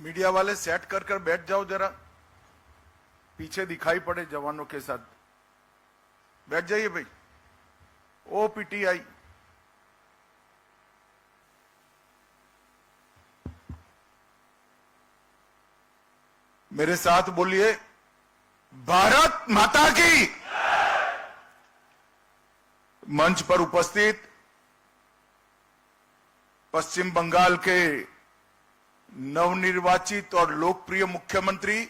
Media वाले set कर कर बैठ जाओ, जरा पीछे दिखाई पड़े जवानों के साथ। बैठ जाइए भाई। ओ पीटीआई, मेरे साथ बोलिए, भारत माता की। मंच पर उपस्थित पश्चिम बंगाल के नवनिर्वाचित और लोकप्रिय मुख्यमंत्री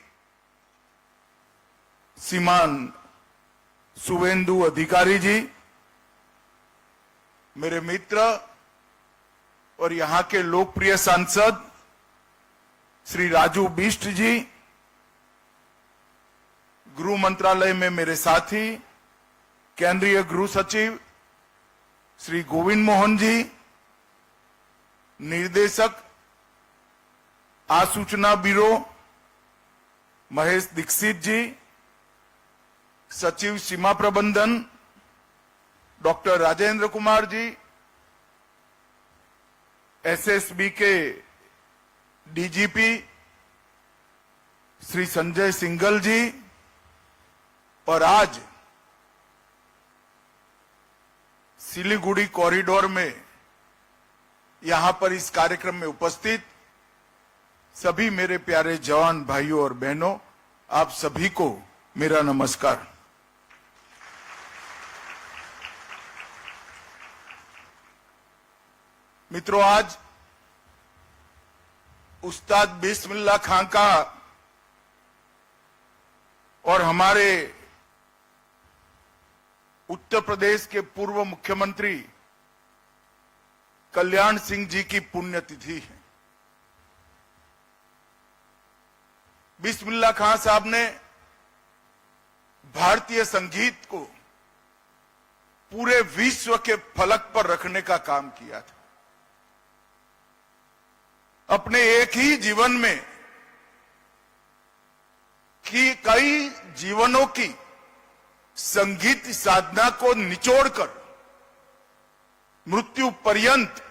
श्रीमान शुवेंदु अधिकारी जी, मेरे मित्र और यहां के लोकप्रिय सांसद श्री राजू बिष्ट जी, गृह मंत्रालय में मेरे साथी केंद्रीय गृह सचिव श्री गोविंद मोहन जी, निर्देशक आसूचना ब्यूरो महेश दीक्षित जी, सचिव सीमा प्रबंधन डॉक्टर राजेंद्र कुमार जी, एसएसबी के डीजीपी श्री संजय सिंघल जी, और आज सिलीगुड़ी कॉरिडोर में यहां पर इस कार्यक्रम में उपस्थित सभी मेरे प्यारे जवान भाइयों और बहनों, आप सभी को मेरा नमस्कार। मित्रों, आज उस्ताद बिस्मिल्लाह खां का और हमारे उत्तर प्रदेश के पूर्व मुख्यमंत्री कल्याण सिंह जी की पुण्यतिथि है। बिस्मिल्लाह खां साहब ने भारतीय संगीत को पूरे विश्व के फलक पर रखने का काम किया था। अपने एक ही जीवन में कई जीवनों की संगीत साधना को निचोड़कर मृत्यु पर्यंत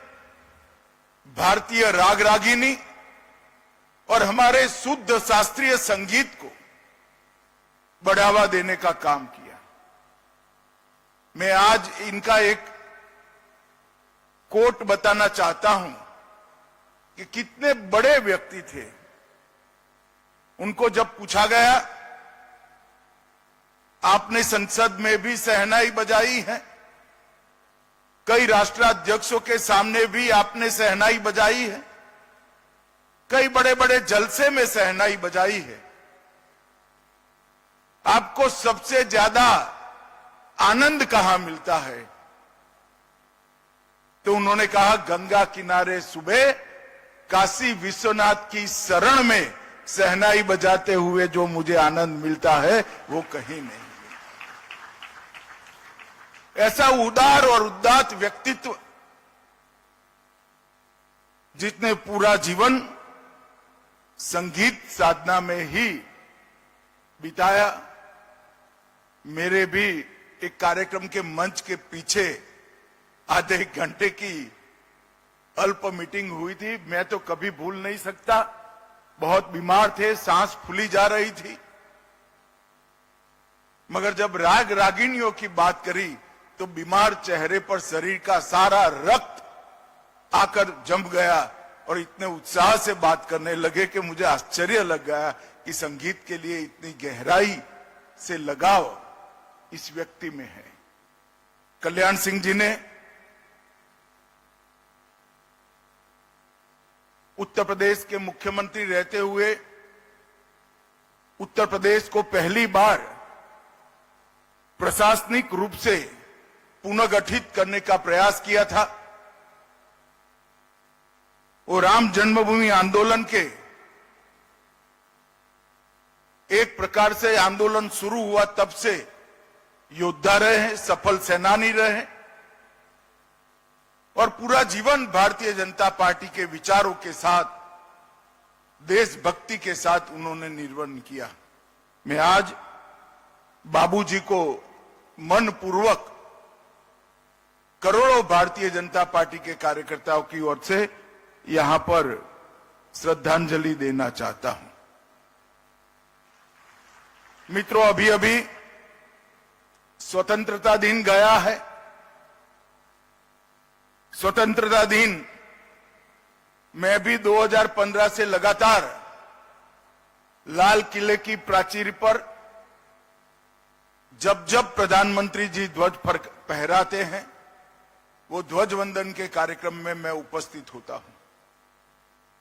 भारतीय राग रागिनी और हमारे शुद्ध शास्त्रीय संगीत को बढ़ावा देने का काम किया। मैं आज इनका एक कोट बताना चाहता हूं कि कितने बड़े व्यक्ति थे। उनको जब पूछा गया, आपने संसद में भी शहनाई बजाई है, कई राष्ट्राध्यक्षों के सामने भी आपने शहनाई बजाई है, कई बड़े बड़े जलसे में शहनाई बजाई है, आपको सबसे ज्यादा आनंद कहां मिलता है? तो उन्होंने कहा, गंगा किनारे सुबह काशी विश्वनाथ की शरण में शहनाई बजाते हुए जो मुझे आनंद मिलता है वो कहीं नहीं। ऐसा उदार और उदात्त व्यक्तित्व जिसने पूरा जीवन संगीत साधना में ही बिताया। मेरे भी एक कार्यक्रम के मंच के पीछे आधे एक घंटे की अल्प मीटिंग हुई थी। मैं तो कभी भूल नहीं सकता। बहुत बीमार थे, सांस फूली जा रही थी, मगर जब राग रागिनियों की बात करी तो बीमार चेहरे पर शरीर का सारा रक्त आकर जम गया और इतने उत्साह से बात करने लगे कि मुझे आश्चर्य लग गया कि संगीत के लिए इतनी गहराई से लगाव इस व्यक्ति में है। कल्याण सिंह जी ने उत्तर प्रदेश के मुख्यमंत्री रहते हुए उत्तर प्रदेश को पहली बार प्रशासनिक रूप से पुनर्गठित करने का प्रयास किया था। वो राम जन्मभूमि आंदोलन के एक प्रकार से आंदोलन शुरू हुआ तब से योद्धा रहे हैं, सफल सेनानी रहे हैं और पूरा जीवन भारतीय जनता पार्टी के विचारों के साथ, देशभक्ति के साथ उन्होंने निर्वहन किया। मैं आज बाबूजी को मनपूर्वक करोड़ों भारतीय जनता पार्टी के कार्यकर्ताओं की ओर से यहां पर श्रद्धांजलि देना चाहता हूं। मित्रों, अभी अभी स्वतंत्रता दिन गया है। स्वतंत्रता दिन मैं भी 2015 से लगातार लाल किले की प्राचीर पर जब जब प्रधानमंत्री जी ध्वज फहराते हैं, वो ध्वज वंदन के कार्यक्रम में मैं उपस्थित होता हूं।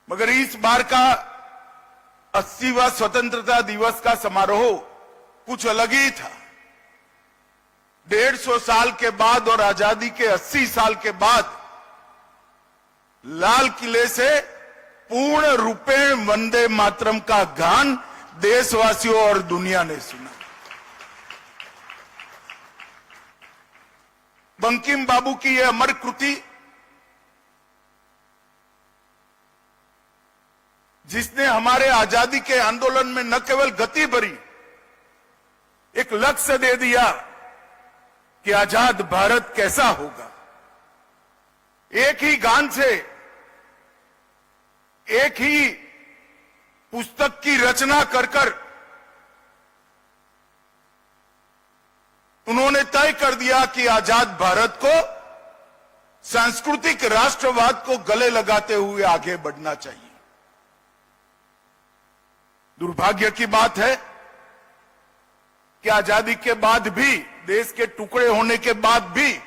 मगर इस बार का 80वां स्वतंत्रता दिवस का समारोह कुछ अलग ही था। 150 साल के बाद और आजादी के 80 साल के बाद लाल किले से पूर्ण रूपेण वंदे मातरम का गान देशवासियों और दुनिया ने सुना। बंकिम बाबू की यह अमर कृति, जिसने हमारे आजादी के आंदोलन में न केवल गति भरी, एक लक्ष्य दे दिया कि आजाद भारत कैसा होगा। एक ही गान से, एक ही पुस्तक की रचना कर कर उन्होंने तय कर दिया कि आजाद भारत को सांस्कृतिक राष्ट्रवाद को गले लगाते हुए आगे बढ़ना चाहिए। दुर्भाग्य की बात है कि आजादी के बाद भी, देश के टुकड़े होने के बाद भी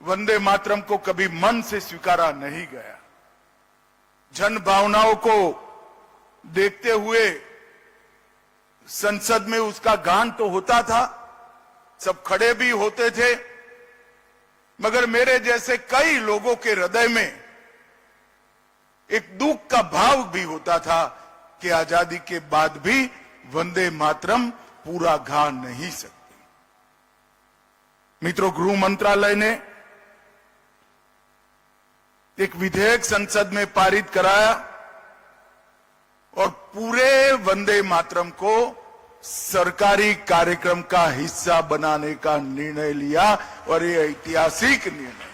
वंदे मातरम को कभी मन से स्वीकारा नहीं गया। जन भावनाओं को देखते हुए संसद में उसका गान तो होता था, सब खड़े भी होते थे, मगर मेरे जैसे कई लोगों के हृदय में एक दुख का भाव भी होता था कि आजादी के बाद भी वंदे मातरम पूरा गा नहीं सकते। मित्रों, गृह मंत्रालय ने एक विधेयक संसद में पारित कराया और पूरे वंदे मातरम को सरकारी कार्यक्रम का हिस्सा बनाने का निर्णय लिया, और ये ऐतिहासिक निर्णय।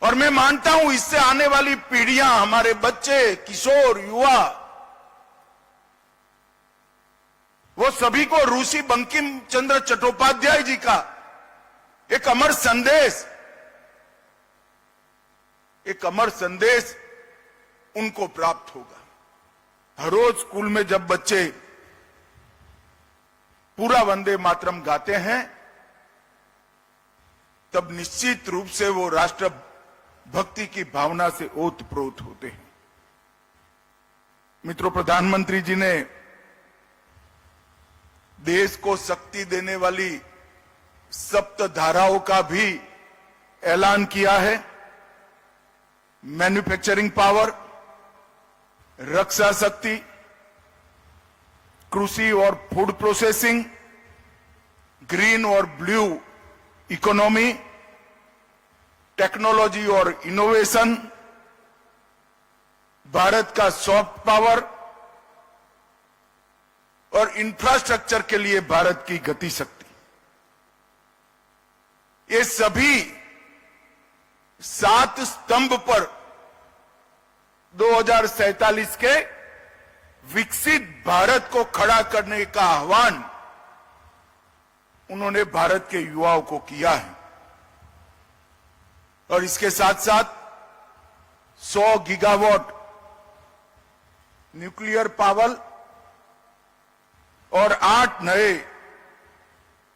और मैं मानता हूं इससे आने वाली पीढ़ियां, हमारे बच्चे, किशोर, युवा, वो सभी को ऋषि बंकिम चंद्र चट्टोपाध्याय जी का एक अमर संदेश, एक अमर संदेश उनको प्राप्त होगा। हर रोज स्कूल में जब बच्चे पूरा वंदे मातरम गाते हैं, तब निश्चित रूप से वो राष्ट्र भक्ति की भावना से ओतप्रोत होते हैं। मित्रों, प्रधानमंत्री जी ने देश को शक्ति देने वाली सप्त धाराओं का भी ऐलान किया है। मैन्युफैक्चरिंग पावर, रक्षा शक्ति, कृषि और फूड प्रोसेसिंग, ग्रीन और ब्लू इकोनॉमी, टेक्नोलॉजी और इनोवेशन, भारत का सॉफ्ट पावर और इंफ्रास्ट्रक्चर के लिए भारत की गति शक्ति, ये सभी 7 स्तंभ पर 2047 के विकसित भारत को खड़ा करने का आह्वान उन्होंने भारत के युवाओं को किया है। और इसके साथ साथ 100 गीगावाट न्यूक्लियर पावर और 8 नए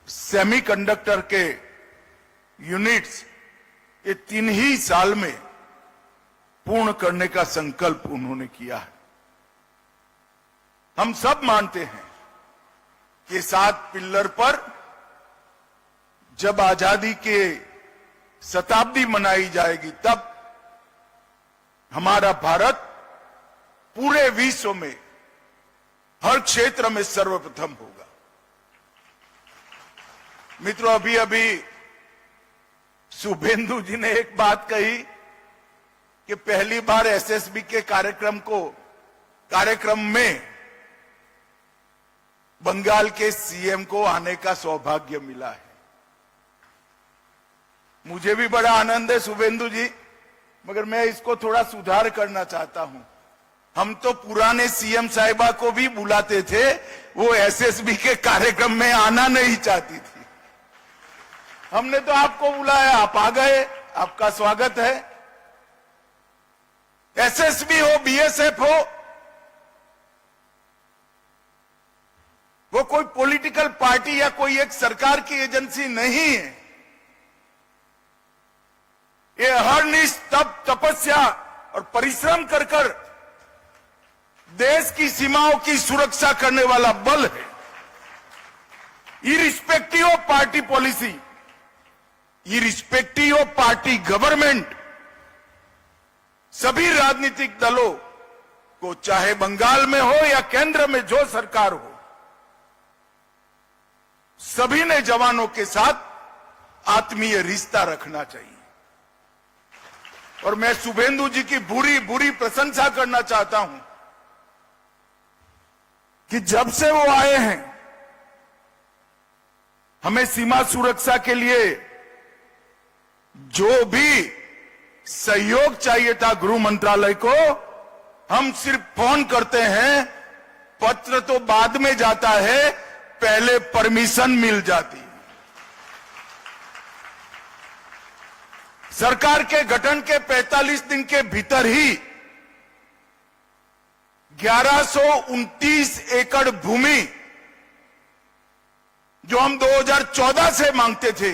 सेमीकंडक्टर के यूनिट्स, ये 3 ही साल में पूर्ण करने का संकल्प उन्होंने किया है। हम सब मानते हैं कि 7 पिल्लर पर जब आजादी के शताब्दी मनाई जाएगी, तब हमारा भारत पूरे विश्व में हर क्षेत्र में सर्वप्रथम होगा। मित्रों, अभी अभी शुभेंदु जी ने एक बात कही कि पहली बार एसएसबी के कार्यक्रम में बंगाल के सीएम को आने का सौभाग्य मिला है। मुझे भी बड़ा आनंद है शुभेंदु जी, मगर मैं इसको थोड़ा सुधार करना चाहता हूं। हम तो पुराने सीएम साहिबा को भी बुलाते थे, वो एसएसबी के कार्यक्रम में आना नहीं चाहती थी। हमने तो आपको बुलाया, आप आ गए, आपका स्वागत है। एसएसबी हो, बीएसएफ हो, वो कोई पॉलिटिकल पार्टी या कोई एक सरकार की एजेंसी नहीं है। ये अहर्निश तपस्या और परिश्रम कर कर देश की सीमाओं की सुरक्षा करने वाला बल है। Irrespective of party policy, irrespective of party government, सभी राजनीतिक दलों को, चाहे बंगाल में हो या केंद्र में जो सरकार हो, सभी ने जवानों के साथ आत्मीय रिश्ता रखना चाहिए। और मैं शुभेंदु जी की बुरी बुरी प्रशंसा करना चाहता हूं कि जब से वो आए हैं, हमें सीमा सुरक्षा के लिए जो भी सहयोग चाहिए था गृह मंत्रालय को, हम सिर्फ फोन करते हैं, पत्र तो बाद में जाता है, पहले परमिशन मिल जाती। सरकार के गठन के 45 दिन के भीतर ही 1129 एकड़ भूमि जो हम 2014 से मांगते थे,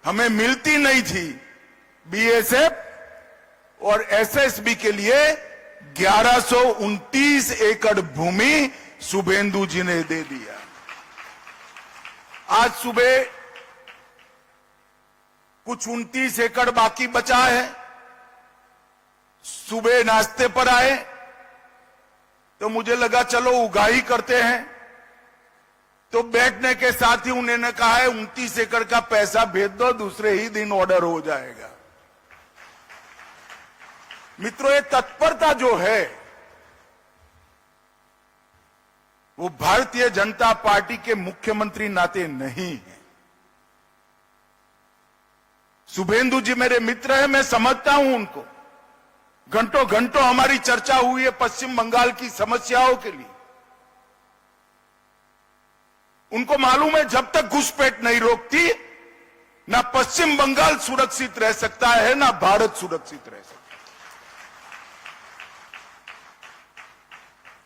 हमें मिलती नहीं थी, बीएसएफ और एसएसबी के लिए 1129 एकड़ भूमि शुभेंदु जी ने दे दिया। आज सुबह कुछ 29 एकड़ बाकी बचा है। सुबह नाश्ते पर आए तो मुझे लगा चलो उगाही करते हैं, तो बैठने के साथ ही उन्होंने कहा है 29 एकड़ का पैसा भेज दो, दूसरे ही दिन ऑर्डर हो जाएगा। मित्रों, ये तत्परता जो है वो भारतीय जनता पार्टी के मुख्यमंत्री नाते नहीं है। शुभेंदु जी मेरे मित्र हैं, मैं समझता हूं उनको। घंटों घंटों हमारी चर्चा हुई है पश्चिम बंगाल की समस्याओं के लिए। उनको मालूम है जब तक घुसपैठ नहीं रोकती, ना पश्चिम बंगाल सुरक्षित रह सकता है, ना भारत सुरक्षित रह सकता है।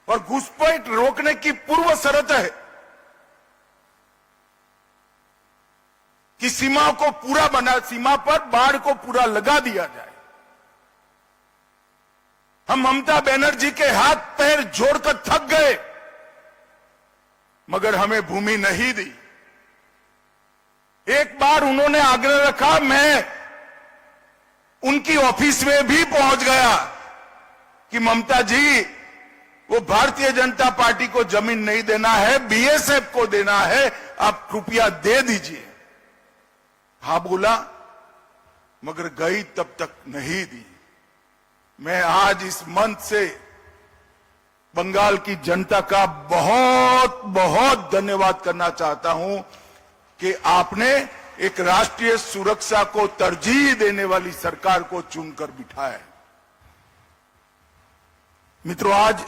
और घुसपैठ रोकने की पूर्व शर्त है कि सीमा को पूरा बना, सीमा पर बाढ़ को पूरा लगा दिया जाए। हम ममता बनर्जी के हाथ पैर जोड़कर थक गए, मगर हमें भूमि नहीं दी। एक बार उन्होंने आग्रह रखा, मैं उनकी ऑफिस में भी पहुंच गया कि ममता जी, वो भारतीय जनता पार्टी को जमीन नहीं देना है, बीएसएफ को देना है, आप कृपया दे दीजिए। हाँ बोला, मगर गई तब तक नहीं दी। मैं आज इस मंच से बंगाल की जनता का बहुत बहुत धन्यवाद करना चाहता हूं कि आपने एक राष्ट्रीय सुरक्षा को तरजीह देने वाली सरकार को चुनकर बिठाया। मित्रों, आज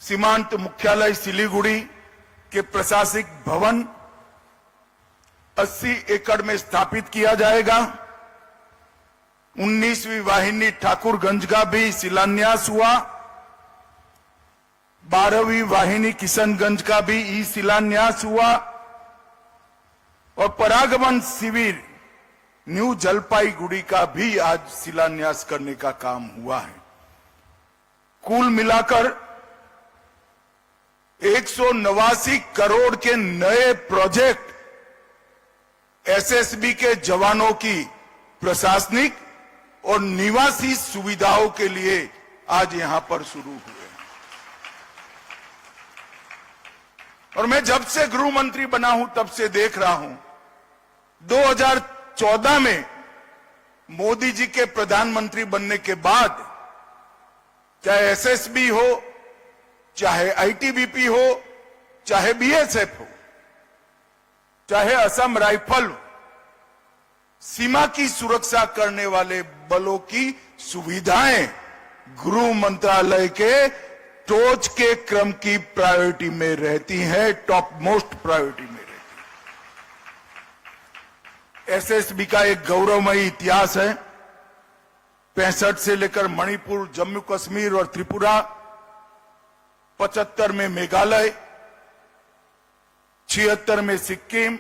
सीमांत मुख्यालय सिलीगुड़ी के प्रशासनिक भवन 80 एकड़ में स्थापित किया जाएगा। 19वीं वाहिनी ठाकुरगंज का भी शिलान्यास हुआ। 12वीं वाहिनी किशनगंज का भी ई शिलान्यास हुआ और परागमन शिविर न्यू जलपाईगुड़ी का भी आज शिलान्यास करने का काम हुआ है। कुल मिलाकर 189 करोड़ के नए प्रोजेक्ट एसएसबी के जवानों की प्रशासनिक और निवासी सुविधाओं के लिए आज यहां पर शुरू हुए। और मैं जब से गृह मंत्री बना हूं तब से देख रहा हूं, 2014 में मोदी जी के प्रधानमंत्री बनने के बाद, चाहे एसएसबी हो, चाहे आईटीबीपी हो, चाहे बीएसएफ हो, चाहे असम राइफल हो, सीमा की सुरक्षा करने वाले बलों की सुविधाएं गृह मंत्रालय के टोच के क्रम की प्रायोरिटी में रहती है, टॉप मोस्ट प्रायोरिटी में रहती है। एसएसबी का एक गौरवमयी इतिहास है। 65 से लेकर मणिपुर, जम्मू कश्मीर और त्रिपुरा, 75 में मेघालय, 76 में सिक्किम,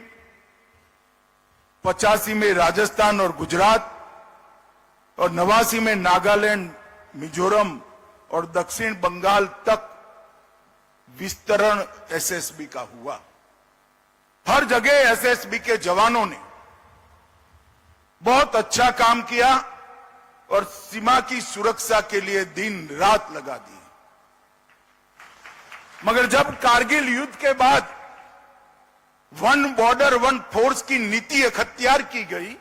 85 में राजस्थान और गुजरात और 89 में नागालैंड, मिजोरम और दक्षिण बंगाल तक विस्तरण एसएसबी का हुआ। हर जगह एसएसबी के जवानों ने बहुत अच्छा काम किया और सीमा की सुरक्षा के लिए दिन रात लगा दी। मगर जब कारगिल युद्ध के बाद वन बॉर्डर वन फोर्स की नीति अख्तियार की गई,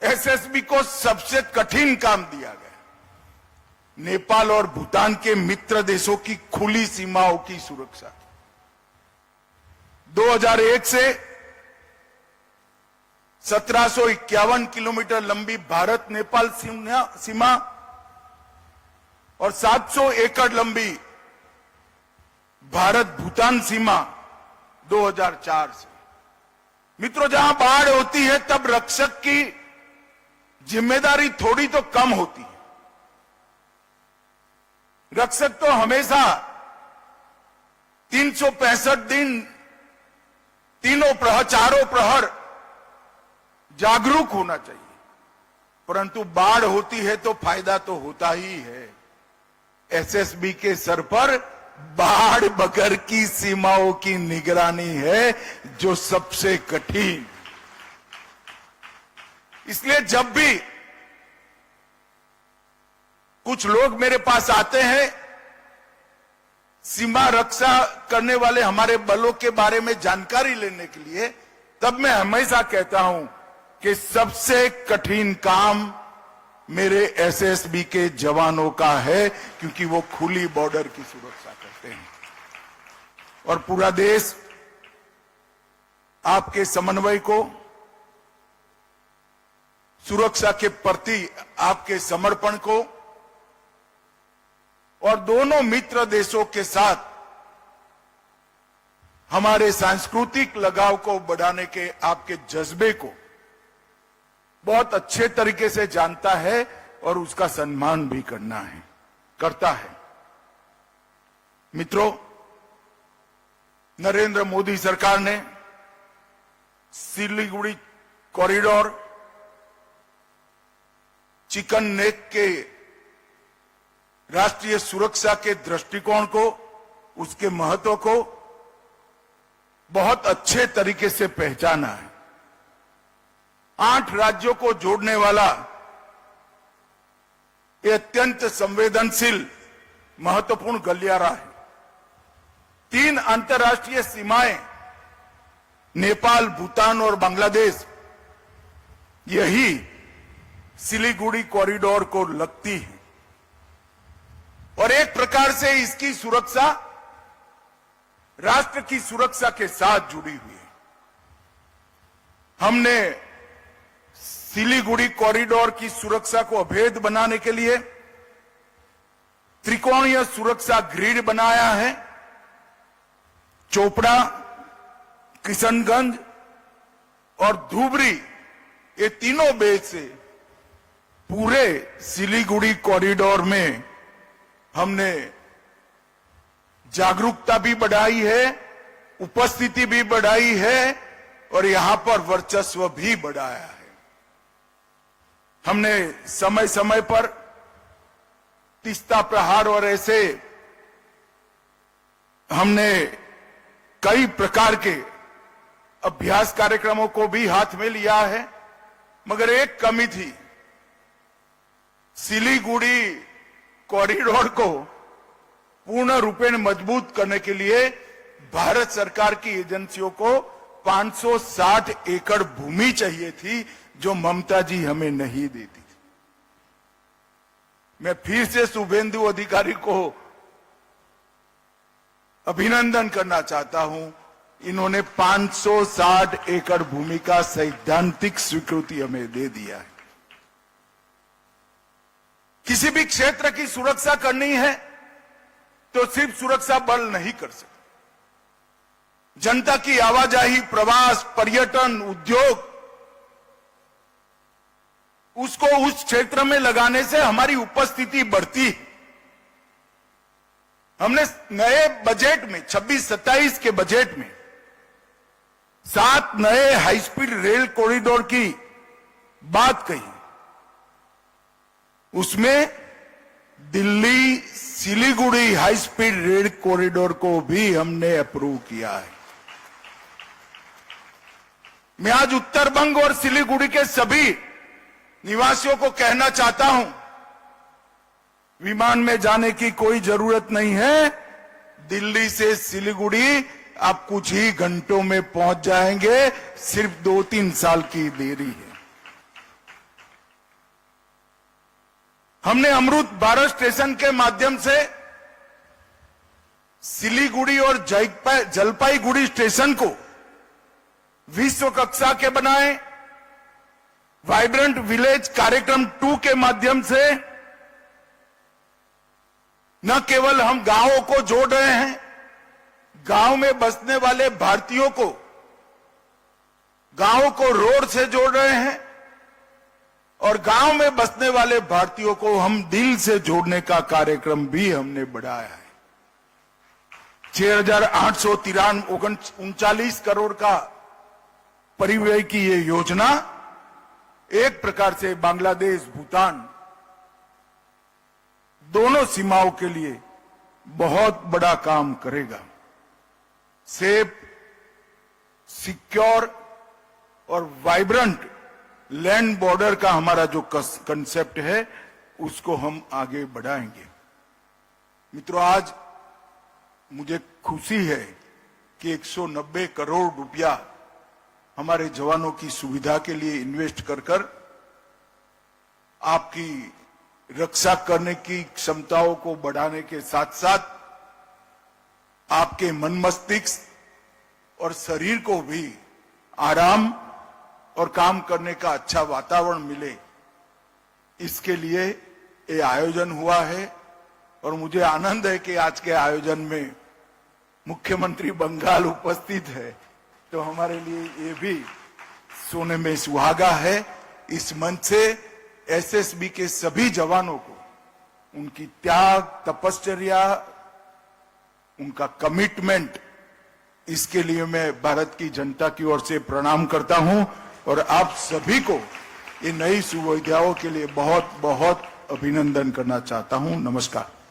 एसएसबी को सबसे कठिन काम दिया गया, नेपाल और भूटान के मित्र देशों की खुली सीमाओं की सुरक्षा। 2001 से 1751 किलोमीटर लंबी भारत नेपाल सीमा और 700 एकड़ लंबी भारत भूटान सीमा 2004 से। मित्रों, जहां बाढ़ होती है तब रक्षक की जिम्मेदारी थोड़ी तो कम होती है। रक्षक तो हमेशा 365 दिन चारों प्रहर जागरूक होना चाहिए, परंतु बाढ़ होती है तो फायदा तो होता ही है। एसएसबी के सर पर बाढ़ बगर की सीमाओं की निगरानी है, जो सबसे कठिन। इसलिए जब भी कुछ लोग मेरे पास आते हैं सीमा रक्षा करने वाले हमारे बलों के बारे में जानकारी लेने के लिए, तब मैं हमेशा कहता हूं कि सबसे कठिन काम मेरे एसएसबी के जवानों का है, क्योंकि वो खुली बॉर्डर की सुरक्षा करते हैं और पूरा देश आपके समन्वय को, सुरक्षा के प्रति आपके समर्पण को और दोनों मित्र देशों के साथ हमारे सांस्कृतिक लगाव को बढ़ाने के आपके जज्बे को बहुत अच्छे तरीके से जानता है और उसका सम्मान भी करता है। मित्रों, नरेंद्र मोदी सरकार ने सिलीगुड़ी कॉरिडोर, चिकन नेक के राष्ट्रीय सुरक्षा के दृष्टिकोण को, उसके महत्व को बहुत अच्छे तरीके से पहचाना है। 8 राज्यों को जोड़ने वाला ये अत्यंत संवेदनशील महत्वपूर्ण गलियारा है। 3 अंतर्राष्ट्रीय सीमाएं नेपाल, भूटान और बांग्लादेश, यही सिलीगुड़ी कॉरिडोर को लगती है और एक प्रकार से इसकी सुरक्षा राष्ट्र की सुरक्षा के साथ जुड़ी हुई है। हमने सिलीगुड़ी कॉरिडोर की सुरक्षा को अभेद बनाने के लिए त्रिकोणीय सुरक्षा ग्रिड बनाया है। चोपड़ा, किशनगंज और धुबरी, ये तीनों बेस से पूरे सिलीगुड़ी कॉरिडोर में हमने जागरूकता भी बढ़ाई है, उपस्थिति भी बढ़ाई है और यहां पर वर्चस्व भी बढ़ाया है। हमने समय समय पर तीस्ता प्रहार और ऐसे हमने कई प्रकार के अभ्यास कार्यक्रमों को भी हाथ में लिया है, मगर एक कमी थी। सिलीगुड़ी कॉरिडोर को पूर्ण रूपेण मजबूत करने के लिए भारत सरकार की एजेंसियों को 560 एकड़ भूमि चाहिए थी, जो ममता जी हमें नहीं देती थी। मैं फिर से शुभेंदु अधिकारी को अभिनंदन करना चाहता हूं। इन्होंने 560 एकड़ भूमि का सैद्धांतिक स्वीकृति हमें दे दिया है। किसी भी क्षेत्र की सुरक्षा करनी है तो सिर्फ सुरक्षा बल नहीं कर सकते। जनता की आवाजाही, प्रवास, पर्यटन, उद्योग, उसको उस क्षेत्र में लगाने से हमारी उपस्थिति बढ़ती है। हमने नए बजट में 26-27 के बजट में 7 नए हाई स्पीड रेल कॉरिडोर की बात कही। उसमें Delhi Siliguri high speed rail corridor को भी हमने अप्रूव किया है। मैं आज उत्तरबंग और सिलीगुड़ी के सभी निवासियों को कहना चाहता हूं, विमान में जाने की कोई जरूरत नहीं है। दिल्ली से सिलीगुड़ी आप कुछ ही घंटों में पहुंच जाएंगे। सिर्फ 2-3 साल की देरी है। हमने अमृत भारत स्टेशन के माध्यम से सिलीगुड़ी और जलपाईगुड़ी स्टेशन को विश्व कक्षा के बनाए। वाइब्रेंट विलेज कार्यक्रम 2 के माध्यम से न केवल हम गांवों को जोड़ रहे हैं, गांव में बसने वाले भारतीयों को गांवों को रोड से जोड़ रहे हैं और गांव में बसने वाले भारतीयों को हम दिल से जोड़ने का कार्यक्रम भी हमने बढ़ाया है। 6,839 करोड़ का परिव्यय की ये योजना एक प्रकार से बांग्लादेश, भूटान दोनों सीमाओं के लिए बहुत बड़ा काम करेगा। सेफ, सिक्योर और वाइब्रेंट लैंड बॉर्डर का हमारा जो कंसेप्ट है उसको हम आगे बढ़ाएंगे। मित्रों, आज मुझे खुशी है कि 190 करोड़ रुपया हमारे जवानों की सुविधा के लिए इन्वेस्ट कर आपकी रक्षा करने की क्षमताओं को बढ़ाने के साथ साथ आपके मन, मस्तिष्क और शरीर को भी आराम और काम करने का अच्छा वातावरण मिले, इसके लिए ये आयोजन हुआ है। और मुझे आनंद है कि आज के आयोजन में मुख्यमंत्री बंगाल उपस्थित है, तो हमारे लिए ये भी सोने में सुहागा है। इस मंच से एसएसबी के सभी जवानों को उनकी त्याग, तपश्चर्या, उनका कमिटमेंट, इसके लिए मैं भारत की जनता की ओर से प्रणाम करता हूं और आप सभी को ये नई सुविधाओं के लिए बहुत बहुत अभिनंदन करना चाहता हूं। नमस्कार।